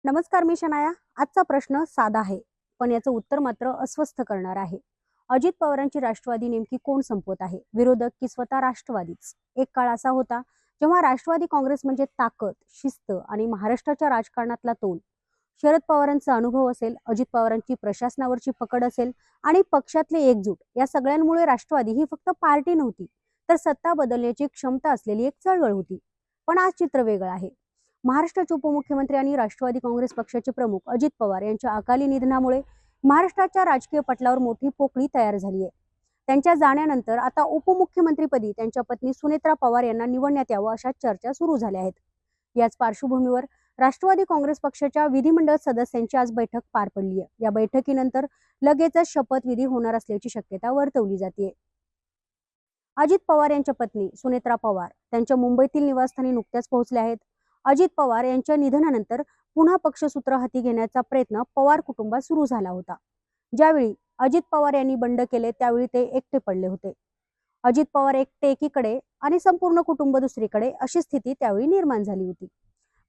नमस्कार, मी शनाया. आजचा प्रश्न साधा आहे, पण याचं उत्तर मात्र अस्वस्थ करणार आहे. अजित पवारांची राष्ट्रवादी नेमकी कोण संपवत आहे? विरोधक की स्वतः राष्ट्रवादीच? एक काळ असा होता जेव्हा राष्ट्रवादी काँग्रेस म्हणजे ताकद, शिस्त आणि महाराष्ट्राच्या राजकारणातला तोल. शरद पवारांचा अनुभव असेल, अजित पवारांची प्रशासनावरची पकड असेल आणि पक्षातले एकजूट, या सगळ्यांमुळे राष्ट्रवादी ही फक्त पार्टी नव्हती, तर सत्ता बदलण्याची क्षमता असलेली एक चळवळ होती. पण आज चित्र वेगळं आहे. महाराष्ट्राचे उपमुख्यमंत्री आणि राष्ट्रवादी काँग्रेस पक्षाचे प्रमुख अजित पवार यांच्या अकाली निधनामुळे महाराष्ट्राच्या राजकीय पटलावर मोठी पोकळी तयार झाली आहे. त्यांच्या जाण्यानंतर आता उपमुख्यमंत्रीपदी त्यांच्या पत्नी सुनेत्रा पवार यांना निवडण्यात यावं अशा चर्चा सुरू झाल्या आहेत. याच पार्श्वभूमीवर राष्ट्रवादी काँग्रेस पक्षाच्या विधिमंडळ सदस्यांची आज बैठक पार पडली आहे. या बैठकीनंतर लगेचच शपथविधी होणार असल्याची शक्यता वर्तवली जाते. अजित पवार यांच्या पत्नी सुनेत्रा पवार त्यांच्या मुंबईतील निवासस्थानी नुकत्याच पोहोचल्या आहेत. अजित पवार यांच्या निधनानंतर पुन्हा पक्षसूत्र हाती घेण्याचा प्रयत्न पवार कुटुंबात सुरू झाला होता. ज्यावेळी अजित पवार यांनी बंड केले त्यावेळी ते एकटे पडले होते. अजित पवार एकटे एकीकडे आणि संपूर्ण कुटुंब दुसरीकडे अशी स्थिती त्यावेळी निर्माण झाली होती.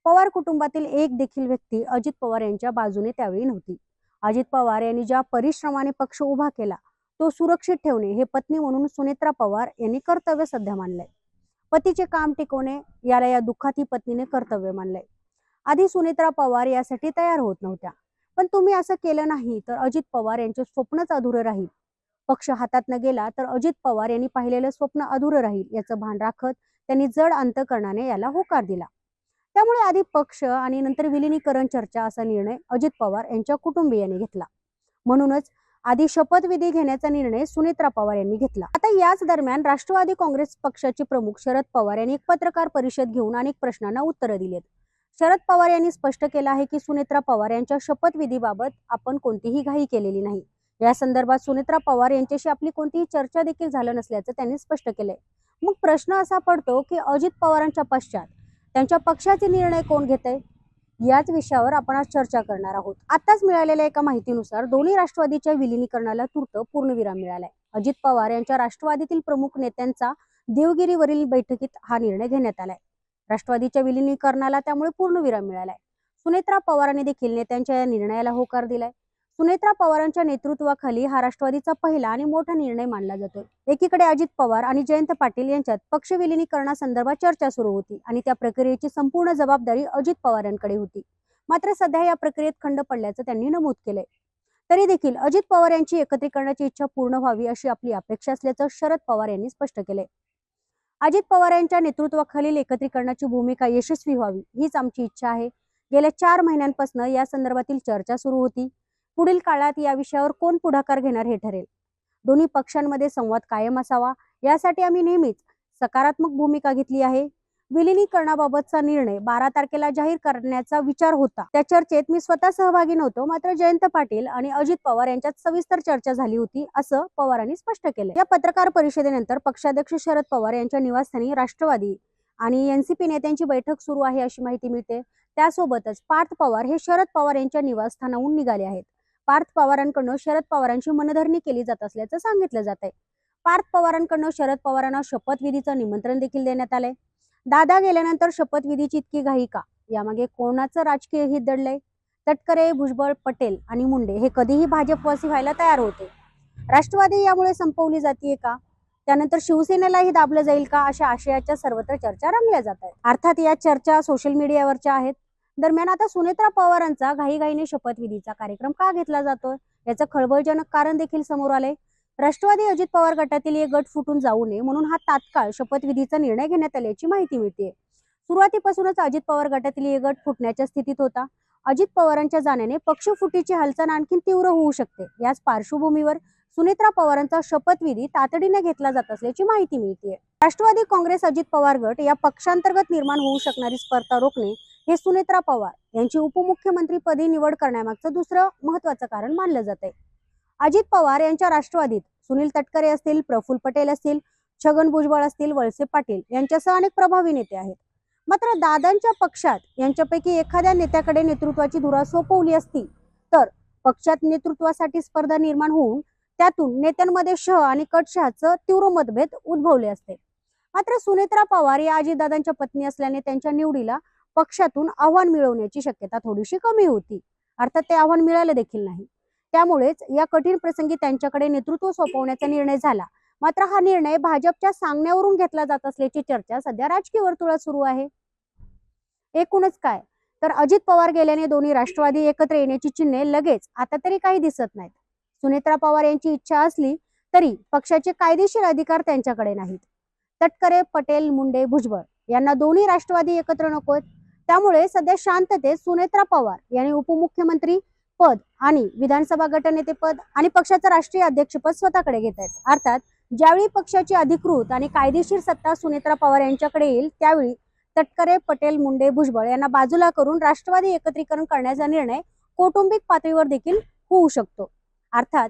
पवार कुटुंबातील एक देखील व्यक्ती अजित पवार यांच्या बाजूने त्यावेळी नव्हती. अजित पवार यांनी ज्या परिश्रमाने पक्ष उभा केला तो सुरक्षित ठेवणे हे पत्नी म्हणून सुनेत्रा पवार यांनी कर्तव्य सध्या मानलंय. पतीचे काम टिकवणे याला या दुःखाती पत्नीने कर्तव्य मानलंय. आधी सुनेत्रा पवार यासाठी तयार होत नव्हत्या, पण तुम्ही असं केलं नाही तर अजित पवार यांचे स्वप्नच अधुरं राहील. पक्ष हातात न गेला तर अजित पवार यांनी पाहिलेलं स्वप्न अधुरं राहील याचं भान राखत त्यांनी जड अंतकरणाने याला होकार दिला. त्यामुळे आधी पक्ष आणि नंतर विलिनीकरण चर्चा असा निर्णय अजित पवार यांच्या कुटुंबियांनी घेतला. म्हणूनच आधी शपथविधी घेण्याचा निर्णय सुनेत्रा पवार यांनी घेतला. आता याच दरम्यान राष्ट्रवादी काँग्रेस पक्षाचे प्रमुख शरद पवार यांनी एक पत्रकार परिषद घेऊन अनेक प्रश्नांना उत्तरं दिलीत. शरद पवार यांनी स्पष्ट केलं आहे की सुनेत्रा पवार यांच्या शपथविधीबाबत आपण कोणतीही घाई केलेली नाही. या संदर्भात सुनेत्रा पवार यांच्याशी आपली कोणतीही चर्चा देखील झालं नसल्याचं त्यांनी स्पष्ट केलंय. मग प्रश्न असा पडतो की अजित पवारांच्या पश्चात त्यांच्या पक्षाचे निर्णय कोण घेतंय? याच विषयावर आपण आज चर्चा करणार आहोत. आताच मिळालेल्या एका माहितीनुसार दोन्ही राष्ट्रवादीच्या विलिनीकरणाला तूर्त पूर्णविराम मिळालाय. अजित पवार यांच्या राष्ट्रवादीतील प्रमुख नेत्यांचा देवगिरीवरील बैठकीत हा निर्णय घेण्यात आलाय. राष्ट्रवादीच्या विलिनीकरणाला त्यामुळे पूर्णविराम मिळालाय. सुनेत्रा पवारांनी देखील नेत्यांच्या या निर्णयाला होकार दिलाय. सुनेत्रा पवारांच्या नेतृत्वाखाली हा राष्ट्रवादीचा पहिला आणि मोठा निर्णय मानला जातोय. एकीकडे अजित पवार आणि जयंत पाटील यांच्यात पक्ष विलिनीकरणासंदर्भात चर्चा सुरू होती आणि त्या प्रक्रियेची संपूर्ण जबाबदारी अजित पवार यांकडे होती. मात्र सध्या या प्रक्रियेत खंड पडल्याचं त्यांनी नमूद केलंय. तरी देखील अजित पवार यांची एकत्रीकरणाची इच्छा पूर्ण व्हावी अशी आपली अपेक्षा असल्याचं शरद पवार यांनी स्पष्ट केलंय. अजित पवार यांच्या नेतृत्वाखालील एकत्रीकरणाची भूमिका यशस्वी व्हावी हीच आमची इच्छा आहे. गेल्या 4 महिन्यांपासून या संदर्भातील चर्चा सुरू होती. पुढील काळात या विषयावर कोण पुढाकार घेणार हे ठरेल. दोन्ही पक्षांमध्ये संवाद कायम असावा यासाठी आम्ही नेहमीच सकारात्मक भूमिका घेतली आहे. विलिनीकरणाबाबतचा निर्णय 12 तारखेला जाहीर करण्याचा विचार होता. त्या चर्चेत मी स्वतः सहभागी नव्हतो, मात्र जयंत पाटील आणि अजित पवार यांच्यात सविस्तर चर्चा झाली होती असं पवारांनी स्पष्ट केलं. या पत्रकार परिषदेनंतर पक्षाध्यक्ष शरद पवार यांच्या निवासस्थानी राष्ट्रवादी आणि एनसीपी नेत्यांची बैठक सुरू आहे अशी माहिती मिळते. त्यासोबतच पार्थ पवार हे शरद पवार यांच्या निवासस्थानाहून निघाले आहेत. पार्थ पवारांकडून शरद पवारांची मनधरणी केली जात असल्याचं सांगितलं जात आहे. पार्थ पवारांकडून शरद पवारांना शपथविधीचं निमंत्रण देखील देण्यात आलंय. दादा गेल्यानंतर शपथविधीची इतकी घाई का? यामागे कोणाचं राजकीय हित दडलंय? तटकरे, भुजबळ, पटेल आणि मुंडे हे कधीही भाजपवासी व्हायला तयार होते. राष्ट्रवादी यामुळे संपवली जाते का? त्यानंतर शिवसेनेलाही दाबलं जाईल का? अशा आशयाच्या सर्वत्र चर्चा रंगल्या जात आहेत. अर्थात या चर्चा सोशल मीडियावरच्या आहेत. दरम्यान आता सुनेत्रा पवारांचा घाईघाईने शपथविधीचा कार्यक्रम का घेतला जातोय याचं खळबळजनक कारण देखील समोर आलंय. राष्ट्रवादी अजित पवार गटातील एक गट फुटून जाऊ नये म्हणून हा तात्काळ शपथविधीचा निर्णय घेण्यात आल्याची माहिती मिळते. सुरुवातीपासूनच अजित पवार गटातील एक गट फुटण्याच्या स्थितीत होता. अजित पवारांच्या जाण्याने पक्षफुटीची हालचाल आणखी तीव्र होऊ शकते. याच पार्श्वभूमीवर सुनेत्रा पवारांचा शपथविधी तातडीने घेतला जात असल्याची माहिती मिळते. राष्ट्रवादी काँग्रेस अजित पवार गट या पक्षांतर्गत निर्माण होऊ शकणारी स्पर्धा रोखणे हे सुनेत्रा पवार यांची उपमुख्यमंत्रीपदी निवड करण्यामागचं दुसरं महत्वाचं कारण मानलं जात आहे. अजित पवार यांच्या राष्ट्रवादीत सुनील तटकरे असतील, प्रफुल्ल पटेल असतील, छगन भुजबळ असतील, वळसे पाटील यांच्यासह अनेक प्रभावी नेते आहेत. मात्र दादांच्या पक्षात यांच्यापैकी एखाद्या नेत्याकडे नेतृत्वाची धुरा सोपवली असती तर पक्षात नेतृत्वासाठी स्पर्धा निर्माण होऊन त्यातून नेत्यांमध्ये शह आणि कटशहाचं तीव्र मतभेद उद्भवले असते. मात्र सुनेत्रा पवार या अजितदादांच्या पत्नी असल्याने त्यांच्या निवडीला पक्षातून आव्हान मिळवण्याची शक्यता थोडीशी कमी होती. अर्थात ते आव्हान मिळालं देखील नाही. त्यामुळेच या कठीण प्रसंगी त्यांच्याकडे नेतृत्व सोपवण्याचा निर्णय झाला. मात्र हा निर्णय भाजपच्या सांगण्यावरून घेतला जात असल्याची चर्चा सध्या राजकीय वर्तुळात सुरू आहे. एकूणच काय, तर अजित पवार गेल्याने दोन्ही राष्ट्रवादी एकत्र येण्याची चिन्हे लगेच आता तरी काही दिसत नाहीत. सुनेत्रा पवार यांची इच्छा असली तरी पक्षाचे कायदेशीर अधिकार त्यांच्याकडे नाहीत. तटकरे, पटेल, मुंडे, भुजबळ यांना दोन्ही राष्ट्रवादी एकत्र नकोत. त्यामुळे सध्या शांततेत सुनेत्रा पवार यांनी उपमुख्यमंत्री पद आणि विधानसभा गटनेते पद आणि पक्षाचं राष्ट्रीय अध्यक्षपद स्वतःकडे घेत आहेत. अर्थात ज्यावेळी पक्षाची अधिकृत आणि कायदेशीर सत्ता सुनेत्रा पवार यांच्याकडे येईल त्यावेळी तटकरे, पटेल, मुंडे, भुजबळ यांना बाजूला करून राष्ट्रवादी एकत्रीकरण करण्याचा निर्णय कौटुंबिक पातळीवर देखील होऊ शकतो. अर्थात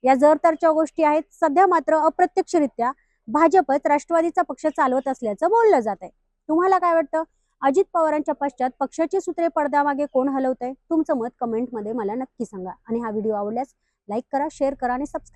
या जरतरच्या गोष्टी आहेत. सध्या मात्र अप्रत्यक्षरित्या भाजपच राष्ट्रवादीचा पक्ष चालवत असल्याचं बोललं जात आहे. तुम्हाला काय वाटतं? अजित पवारांच्या पश्चात पक्षाची सूत्रे पडद्यामागे कोण हलवतंय? तुमचं मत कमेंटमध्ये मला नक्की सांगा. आणि हा व्हिडिओ आवडल्यास लाईक करा, शेअर करा आणि सबस्क्राईब